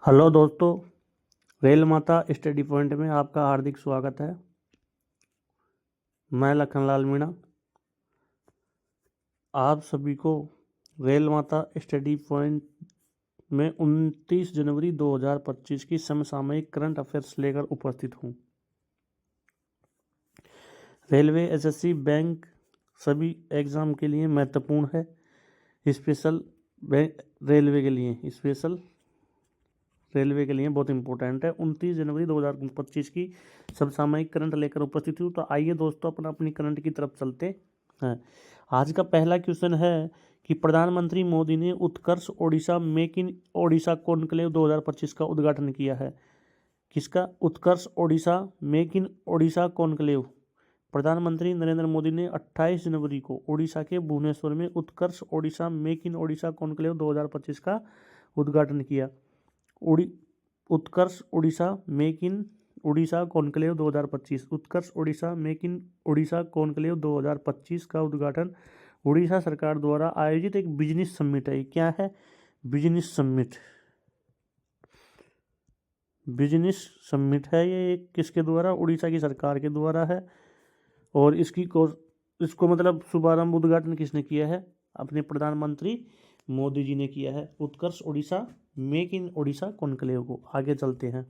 Hello दोस्तों, rail माता study point में आपका हार्दिक स्वागत है। मैं लखनलाल मीणा आप सभी को रेल माता स्टडी पॉइंट में 29 जनवरी 2025 की समसामयिक करंट अफेयर्स लेकर उपस्थित हूँ। रेलवे, एसएससी, बैंक सभी एग्ज़ाम के लिए महत्वपूर्ण है। रेलवे के लिए बहुत इंपॉर्टेंट है। 29 जनवरी 2025 की समसामयिक करंट लेकर उपस्थित हूँ। तो आइए दोस्तों अपनी करंट की तरफ चलते हैं। आज का पहला क्वेश्चन है कि प्रधानमंत्री मोदी ने Utkarsh Odisha make in Odisha conclave 2025 का उद्घाटन किया है। किसका? Utkarsh Odisha make in Odisha conclave. प्रधानमंत्री नरेंद्र मोदी ने 28 जनवरी को ओडिशा के भुवनेश्वर में Utkarsh Odisha make in Odisha conclave 2025 का उद्घाटन किया। Utkarsh Odisha make in Odisha conclave 2025। Utkarsh Odisha make in Odisha conclave 2025 का उद्घाटन उड़ीसा सरकार द्वारा आयोजित एक बिजनेस समिट है। क्या है? बिजनेस समिट है। ये किसके द्वारा? उड़ीसा की सरकार के द्वारा है। और इसको मतलब शुभारंभ उद्घाटन किसने किया है? अपने प्रधानमंत्री मोदी जी ने किया है। Utkarsh Odisha make in Odisha conclave को। आगे चलते हैं।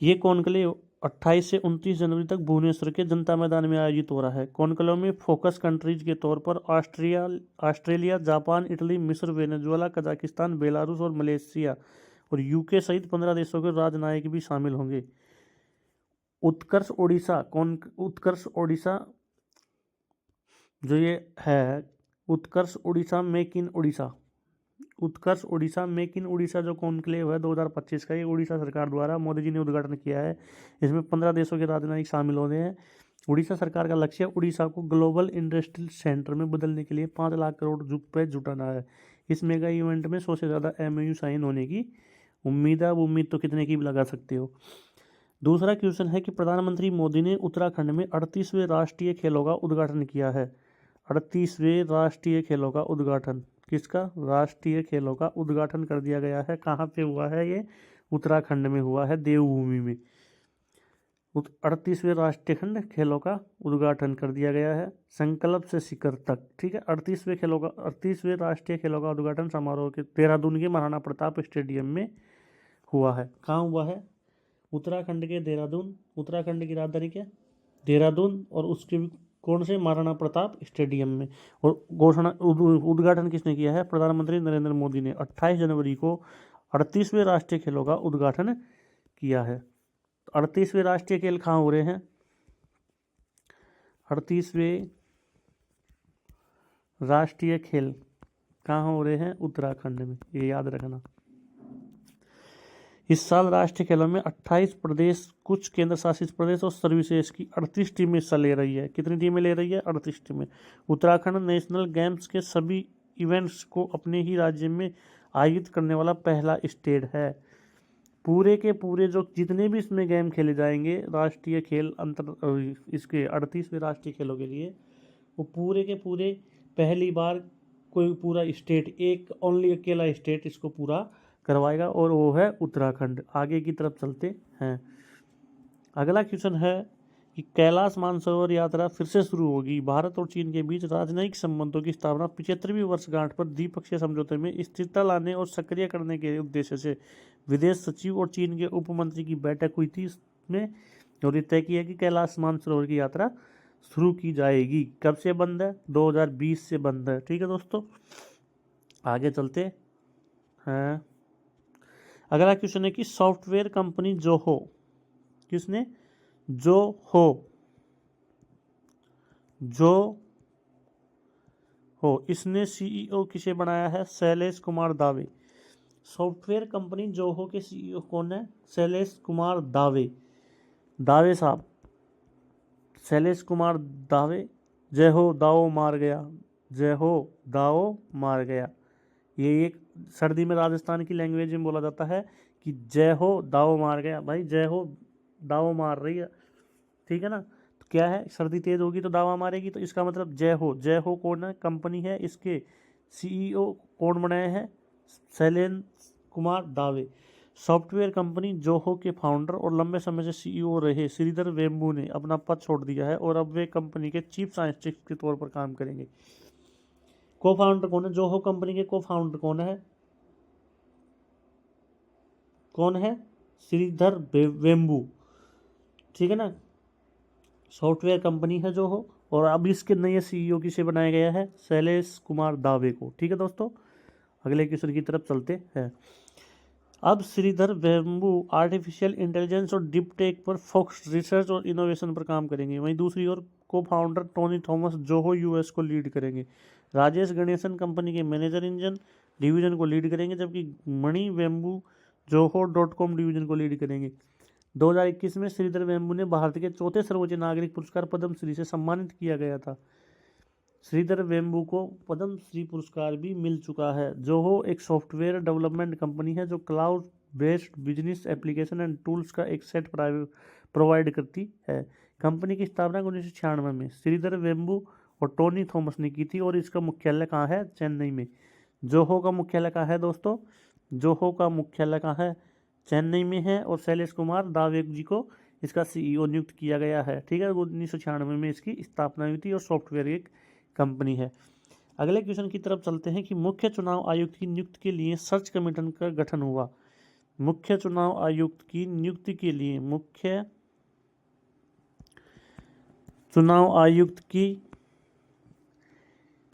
ये कॉन्क्लेव 28 से 29 जनवरी तक भुवनेश्वर के जनता मैदान में आयोजित हो रहा है। कॉन्क्लेव में फोकस कंट्रीज के तौर पर ऑस्ट्रेलिया, जापान, इटली, मिस्र, वेनेजुएला, कजाकिस्तान, बेलारूस और मलेशिया और यूके सहित 15 देशों के राजनयिक भी शामिल होंगे। उत्कर्ष ओडिशा जो ये है, उत्कर्ष ओडिशा मेक इन ओडिशा जो कॉन्क्लेव है 2025 का, ये उड़ीसा सरकार द्वारा मोदी जी ने उद्घाटन किया है। इसमें 15 देशों के राजनयिक शामिल होने हैं। उड़ीसा सरकार का लक्ष्य उड़ीसा को ग्लोबल इंडस्ट्रियल सेंटर में बदलने के लिए 5 लाख करोड़ रुपये जुटाना है। इस मेगा इवेंट में 100 से ज़्यादा MOU साइन होने की उम्मीद है। अब उम्मीद तो कितने की भी लगा सकते हो। दूसरा क्वेश्चन है कि प्रधानमंत्री मोदी ने उत्तराखंड में 38वें राष्ट्रीय खेलों का उद्घाटन किया है। 38वें राष्ट्रीय खेलों का उद्घाटन किसका? राष्ट्रीय खेलों का उद्घाटन कर दिया गया है। कहाँ पे हुआ है ये? उत्तराखंड में हुआ है, देवभूमि में। 38वें राष्ट्रीय खेलों का उद्घाटन कर दिया गया है, संकल्प से शिखर तक। ठीक है। 38वें राष्ट्रीय खेलों का उद्घाटन समारोह के देहरादून के महाराणा प्रताप स्टेडियम में हुआ है। कहाँ हुआ है? उत्तराखंड के देहरादून। उत्तराखंड की राजधानी क्या? देहरादून। और उसके कौन से? महाराणा प्रताप स्टेडियम में। और उद्घाटन किसने किया है? प्रधानमंत्री नरेंद्र मोदी ने 28 जनवरी को 38वें राष्ट्रीय खेलों का उद्घाटन किया है। 38वें राष्ट्रीय खेल कहाँ हो रहे हैं? 38वें राष्ट्रीय खेल कहाँ हो रहे हैं? उत्तराखंड में। ये याद रखना। इस साल राष्ट्रीय खेलों में 28 प्रदेश, कुछ केंद्र शासित प्रदेश और सर्विसेज की 38 टीमें हिस्सा ले रही है। कितनी टीमें ले रही है? 38 टीमें। उत्तराखंड नेशनल गेम्स के सभी इवेंट्स को अपने ही राज्य में आयोजित करने वाला पहला स्टेट है। पूरे के पूरे जो जितने भी इसमें गेम खेले जाएंगे राष्ट्रीय खेल इसके 38वें राष्ट्रीय खेलों के लिए, वो पूरे के पूरे पहली बार कोई पूरा स्टेट, एक अकेला स्टेट इसको पूरा करवाएगा, और वो है उत्तराखंड। आगे की तरफ चलते हैं। अगला क्वेश्चन है कि कैलाश मानसरोवर यात्रा फिर से शुरू होगी। भारत और चीन के बीच राजनयिक संबंधों की स्थापना 75वीं वर्षगांठ पर द्विपक्षीय समझौते में स्थिरता लाने और सक्रिय करने के उद्देश्य से विदेश सचिव और चीन के उप मंत्री की बैठक हुई थी। इसमें और तय किया कि कैलाश मानसरोवर की यात्रा शुरू की जाएगी। कब से बंद है? 2020 से बंद है। ठीक है दोस्तों, आगे चलते हैं। अगला क्वेश्चन है कि सॉफ्टवेयर कंपनी जोहो, किसने? जोहो इसने CEO किसे बनाया है? शैलेश कुमार दावे। सॉफ्टवेयर कंपनी जोहो के CEO कौन है? शैलेश कुमार दावे साहब, शैलेश कुमार दावे। जय हो दाओ मार गया, जय हो दाओ मार गया। ये एक सर्दी में राजस्थान की लैंग्वेज में बोला जाता है कि जय हो दाओ मार गया। भाई जय हो दाओ मार रही है, ठीक है ना। तो क्या है? सर्दी तेज होगी तो दावा मारेगी, तो इसका मतलब जय हो कौन है? कंपनी है। इसके CEO कौन बनाए हैं? शैलेश कुमार दावे। सॉफ्टवेयर कंपनी जोहो के फाउंडर और लंबे समय से सीईओ रहे श्रीधर वेम्बू ने अपना पद छोड़ दिया है और अब वे कंपनी के चीफ साइंटिस्ट के तौर पर काम करेंगे। को फाउंडर कौन है? जोहो कंपनी के को फाउंडर कौन है? कौन है? श्रीधर वेम्बू, ठीक है ना। सॉफ्टवेयर कंपनी है जोहो, और अब इसके नए सीईओ किसे बनाया गया है? शैलेश कुमार दावे को। ठीक है दोस्तों, अगले क्वेश्चन की तरफ चलते हैं। अब श्रीधर वेम्बू आर्टिफिशियल इंटेलिजेंस और डीप टेक पर फोकस रिसर्च और इनोवेशन पर काम करेंगे। वहीं दूसरी ओर को founder Tony Thomas Zoho US को लीड करेंगे। राजेश गणेशन कंपनी के मैनेजर इंजन डिवीजन को लीड करेंगे, जबकि मणि वेम्बू जोहो.com डिवीजन को लीड करेंगे। 2021 में श्रीधर वेम्बू ने भारत के चौथे सर्वोच्च नागरिक पुरस्कार पद्मश्री से सम्मानित किया गया था। श्रीधर वेम्बू को पद्म श्री पुरस्कार भी मिल चुका है। जोहो एक सॉफ्टवेयर डेवलपमेंट कंपनी है जो cloud based business application and tools का एक सेट प्रोवाइड करती है। कंपनी की स्थापना 1996 में श्रीधर वेम्बू और टोनी थॉमस ने की थी और इसका मुख्यालय कहाँ है? चेन्नई में। जोहो का मुख्यालय कहाँ है दोस्तों? जोहो का मुख्यालय कहाँ है? चेन्नई में है, और शैलेश कुमार दावे जी को इसका सीईओ नियुक्त किया गया है। ठीक है, 1996 में इसकी स्थापना हुई थी और सॉफ्टवेयर एक कंपनी है। अगले क्वेश्चन की तरफ चलते हैं कि मुख्य चुनाव आयुक्त की नियुक्ति के लिए सर्च कमेटी का गठन हुआ। मुख्य चुनाव आयुक्त की नियुक्ति के लिए मुख्य चुनाव आयुक्त की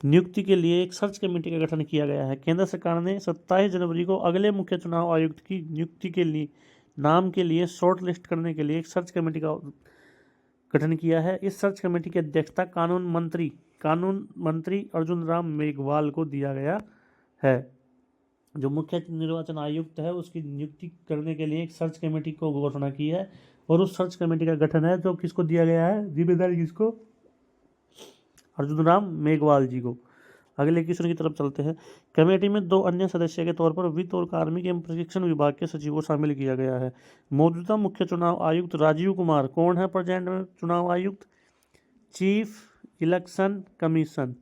नियुक्ति के लिए एक सर्च कमेटी का गठन किया गया है। केंद्र सरकार ने 27 जनवरी को अगले मुख्य चुनाव आयुक्त की नियुक्ति के लिए नाम के लिए शॉर्ट लिस्ट करने के लिए एक सर्च कमेटी का गठन किया है। इस सर्च कमेटी की अध्यक्षता कानून मंत्री अर्जुन राम मेघवाल को दिया गया है। जो मुख्य निर्वाचन आयुक्त है उसकी नियुक्ति करने के लिए एक सर्च कमेटी को घोषणा की है, और उस सर्च कमेटी का गठन है जो किसको दिया गया है? जिम्मेदारी किसको? अर्जुन राम मेघवाल जी को। अगले क्वेश्चन की तरफ चलते हैं। कमेटी में 2 अन्य सदस्य के तौर पर वित्त और कार्मिक एवं प्रशिक्षण विभाग के सचिव को शामिल किया गया है। मौजूदा मुख्य चुनाव आयुक्त राजीव कुमार कौन है? प्रेजेंट में चुनाव आयुक्त चीफ इलेक्शन कमीशन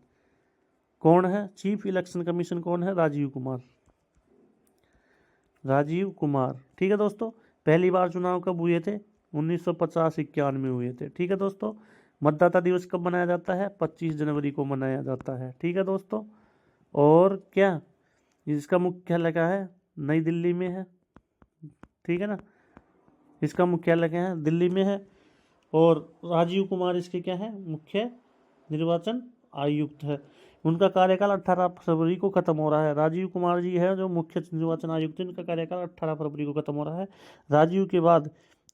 कौन है? चीफ इलेक्शन कमीशन कौन है? राजीव कुमार। राजीव कुमार, ठीक है दोस्तों। पहली बार चुनाव कब हुए थे? 1950-51 में हुए थे। ठीक है दोस्तों। मतदाता दिवस कब मनाया जाता है? 25 जनवरी को मनाया जाता है। ठीक है दोस्तों। और क्या इसका मुख्यालय क्या है? नई दिल्ली में है। ठीक है ना, इसका मुख्यालय क्या है? दिल्ली में है। और राजीव कुमार इसके क्या है? मुख्य निर्वाचन आयुक्त है। उनका कार्यकाल 18 फरवरी को खत्म हो रहा है। राजीव कुमार जी है जो मुख्य निर्वाचन आयुक्त है, इनका कार्यकाल 18 फरवरी को खत्म हो रहा है। राजीव के बाद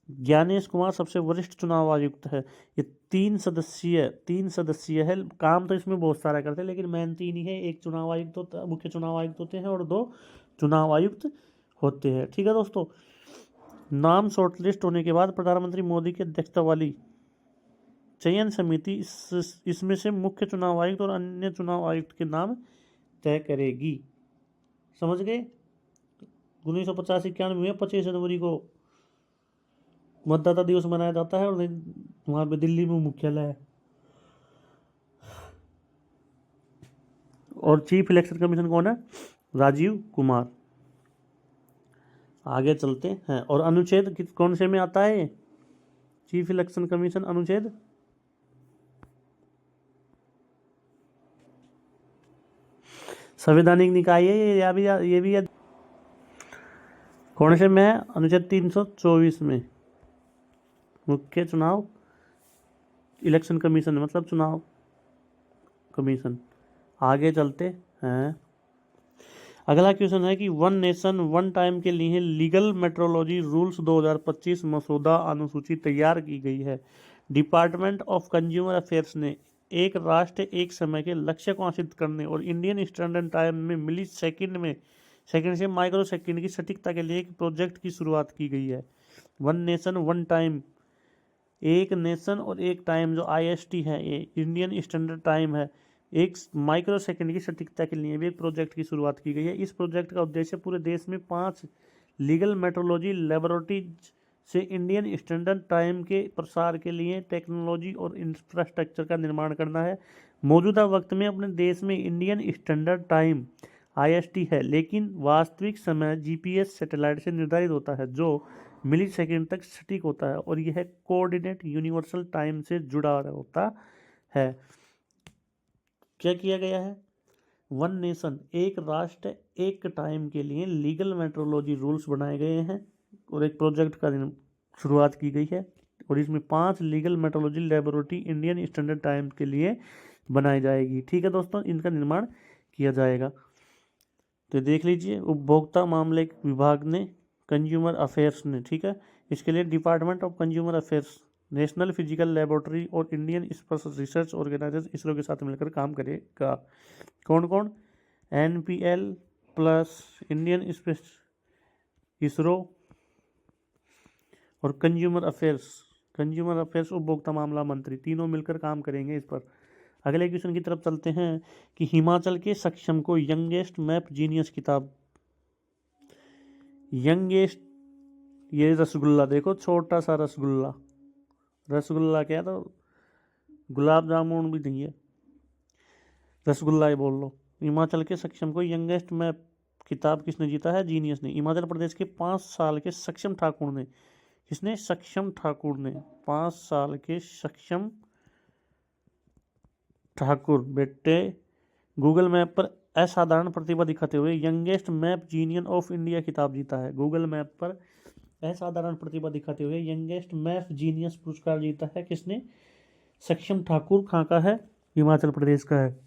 ज्ञानेश कुमार सबसे वरिष्ठ चुनाव आयुक्त है। ये 3 सदस्यीय है। काम तो इसमें बहुत सारा करते हैं, लेकिन मेन 3 ही है। एक चुनाव आयुक्त होता है, मुख्य चुनाव आयुक्त होते हैं, और 2 चुनाव आयुक्त होते हैं। ठीक है दोस्तों। नाम शॉर्टलिस्ट होने के बाद प्रधानमंत्री मोदी की अध्यक्षता वाली चयन समिति इसमें से मुख्य चुनाव आयुक्त और अन्य चुनाव आयुक्त के नाम तय करेगी। समझ गए? 1950-51 में 25 जनवरी को मतदाता दिवस मनाया जाता है, और वहां पे दिल्ली में मुख्यालय है। और चीफ इलेक्शन कमीशन कौन है? राजीव कुमार। आगे चलते हैं। और अनुच्छेद कौन से में आता है? चीफ इलेक्शन कमीशन अनुच्छेद संवैधानिक निकाय है ये भी कौन से में है? अनुच्छेद 324 में। मुख्य चुनाव इलेक्शन कमीशन मतलब चुनाव कमीशन। आगे चलते हैं। अगला क्वेश्चन है कि वन नेशन वन टाइम के लिए लीगल मेट्रोलॉजी रूल्स 2025 मसौदा अनुसूची तैयार की गई है। डिपार्टमेंट ऑफ कंज्यूमर अफेयर्स ने एक राष्ट्र एक समय के लक्ष्य को हासिल करने और इंडियन स्टैंडर्ड टाइम में मिली सेकंड से माइक्रो सेकंड की सटीकता के लिए एक प्रोजेक्ट की शुरुआत की गई है। वन नेशन वन टाइम, एक नेशन और एक टाइम जो IST है, ये इंडियन स्टैंडर्ड टाइम है, एक माइक्रो सेकंड की सटीकता के लिए भी एक प्रोजेक्ट की शुरुआत की गई है। इस प्रोजेक्ट का उद्देश्य पूरे देश में 5 लीगल मेट्रोलॉजी लेबोरेटरीज से इंडियन स्टैंडर्ड टाइम के प्रसार के लिए टेक्नोलॉजी और इंफ्रास्ट्रक्चर का निर्माण करना है। मौजूदा वक्त में अपने देश में इंडियन स्टैंडर्ड टाइम IST है, लेकिन वास्तविक समय GPS सैटेलाइट से निर्धारित होता है जो मिली सेकेंड तक सटीक होता है और यह कोऑर्डिनेट यूनिवर्सल टाइम से जुड़ा होता है। क्या किया गया है? वन नेशन एक राष्ट्र एक टाइम के लिए लीगल मेट्रोलॉजी रूल्स बनाए गए हैं और एक प्रोजेक्ट का शुरुआत की गई है और इसमें 5 legal metrology laboratory Indian standard time के लिए बनाई जाएगी। ठीक है दोस्तों, इनका निर्माण किया जाएगा। तो देख लीजिए, उपभोक्ता मामले विभाग ने, कंज्यूमर अफेयर्स ने, ठीक है, इसके लिए department of consumer affairs, national physical laboratory और Indian space research organisation ISRO के साथ मिलकर काम करेगा। कौन कौन? NPL plus Indian space, ISRO और कंज्यूमर अफेयर्स उपभोक्ता मामला मंत्री, तीनों मिलकर काम करेंगे इस पर। अगले क्वेश्चन की तरफ चलते हैं कि हिमाचल के सक्षम को यंगेस्ट मैप जीनियस किताब, यंगेस्ट, ये रसगुल्ला देखो, छोटा सा रसगुल्ला क्या तो गुलाब जामुन भी नहीं है, रसगुल्ला ही बोल लो। हिमाचल के सक्षम को यंगेस्ट मैप किताब किसने जीता है? जीनियस ने। हिमाचल प्रदेश के 5 साल के सक्षम ठाकुर ने, किसने? सक्षम ठाकुर ने। 5 साल के सक्षम ठाकुर बेटे गूगल मैप पर असाधारण प्रतिभा दिखाते हुए यंगेस्ट मैप जीनियन ऑफ इंडिया खिताब जीता है। गूगल मैप पर असाधारण प्रतिभा दिखाते हुए यंगेस्ट मैप जीनियस पुरस्कार जीता है किसने? सक्षम ठाकुर। कहाँ का है? हिमाचल प्रदेश का है।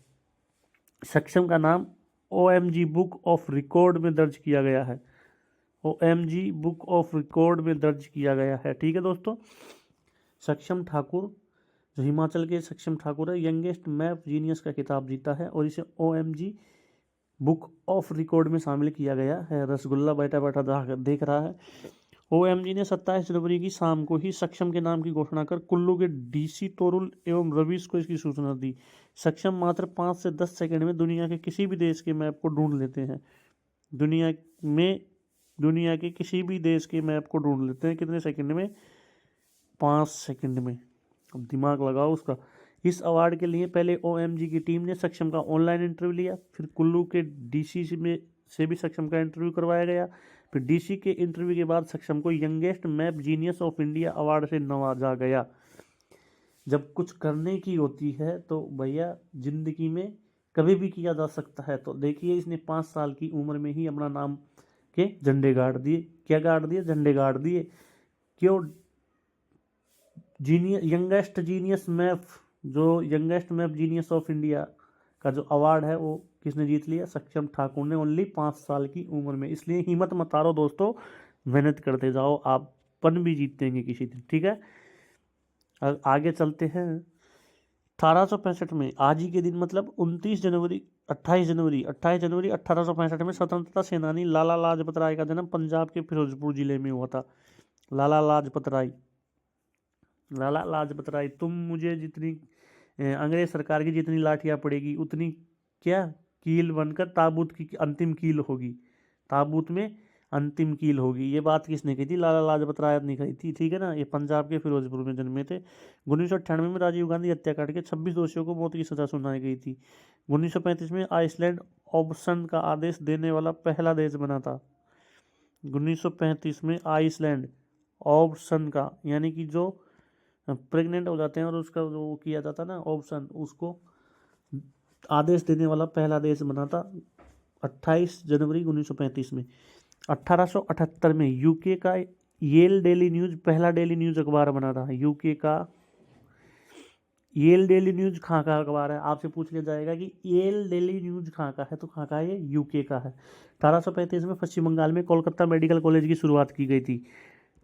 सक्षम का नाम OMG बुक ऑफ रिकॉर्ड में दर्ज किया गया है। OMG बुक ऑफ रिकॉर्ड में दर्ज किया गया है। ठीक है दोस्तों, सक्षम ठाकुर, जो हिमाचल के सक्षम ठाकुर है, यंगेस्ट मैप जीनियस का खिताब जीता है और इसे OMG बुक ऑफ रिकॉर्ड में शामिल किया गया है। रसगुल्ला बैठा बैठा देख रहा है। OMG ने 27 जनवरी की शाम को ही सक्षम के नाम की घोषणा कर कुल्लू के DC तोरुल एवं रवीश को इसकी सूचना दी। सक्षम मात्र 5 से 10 सेकंड में दुनिया के किसी भी देश के मैप को ढूंढ लेते हैं। दुनिया के किसी भी देश के मैप को ढूंढ लेते हैं। कितने सेकंड में? 5 सेकंड में। अब दिमाग लगाओ उसका। इस अवार्ड के लिए पहले OMG की टीम ने सक्षम का ऑनलाइन इंटरव्यू लिया, फिर कुल्लू के DC में से भी सक्षम का इंटरव्यू करवाया गया, फिर DC के इंटरव्यू के बाद सक्षम को youngest map genius of India award से नवाजा गया। जब कुछ करने की होती है तो भैया जिंदगी में कभी भी किया जा सकता है। तो देखिए, इसने 5 साल की उम्र में ही अपना नाम के झंडे गाड़ दिए। क्या गाड़ दिए? झंडे गाड़ दिए। क्यों? यंगेस्ट जीनियस मैप, जो youngest map genius of India का जो अवार्ड है वो किसने जीत लिया? सक्षम ठाकुर ने, ओनली 5 साल की उम्र में। इसलिए हिम्मत मत हारो दोस्तों, मेहनत करते जाओ, आप पन भी जीतेंगे किसी दिन। ठीक है, आगे चलते हैं। 1865 में, आज ही के दिन मतलब 28 जनवरी 1865 में स्वतंत्रता सेनानी लाला लाजपत राय का जन्म पंजाब के फिरोजपुर जिले में हुआ था। लाला लाजपत राय, तुम मुझे जितनी अंग्रेज सरकार की जितनी लाठियाँ पड़ेगी उतनी क्या कील बनकर ताबूत की अंतिम कील होगी, ताबूत में अंतिम कील होगी। ये बात किसने कही थी? लाला लाजपत राय ने कही थी। ठीक है ना, ये पंजाब के फिरोजपुर में जन्मे थे। 1998 में राजीव गांधी हत्याकांड के 26 दोषियों को मौत की सजा सुनाई गई थी। 1935 में आइसलैंड ऑप्शन का आदेश देने वाला पहला देश बना था। 1935 में आइसलैंड ऑप्शन का, यानी कि जो प्रेग्नेंट हो जाते हैं और उसका जो किया जाता है ना ऑप्शन, उसको आदेश देने वाला पहला देश बना था 28 जनवरी 1935 में। 1878 में यूके का येल डेली न्यूज पहला डेली न्यूज अखबार बना था। यूके का येल डेली न्यूज कहाँ का अखबार है? आपसे पूछ लिया जाएगा कि येल डेली न्यूज कहाँ का है, तो कहाँ का है? ये यूके का है। 1835 में पश्चिम बंगाल में कोलकाता मेडिकल कॉलेज की शुरुआत की गई थी।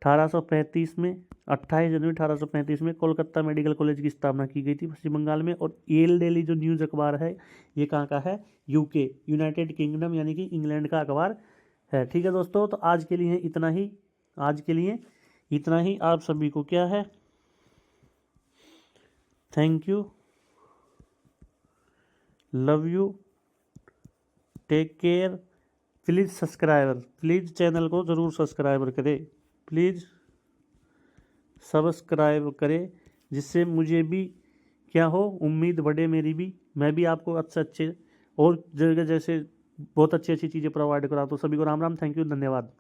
1835 में 28 जनवरी 1835 में कोलकाता मेडिकल कॉलेज की स्थापना की गई थी पश्चिम बंगाल में। और येल डेली जो न्यूज़ अखबार है ये कहाँ का है? यूके, यूनाइटेड किंगडम, यानी कि इंग्लैंड का अखबार है। ठीक है दोस्तों, तो आज के लिए इतना ही। आप सभी को क्या है, thank you, love you, take care. Please channel को ज़रूर सब्सक्राइब करें, प्लीज़ सब्सक्राइब करें, जिससे मुझे भी क्या हो, उम्मीद बढ़े मेरी भी, मैं भी आपको अच्छे और जगह जैसे बहुत अच्छी अच्छी चीज़ें प्रोवाइड कराता हूँ। सभी को राम राम, थैंक यू, धन्यवाद।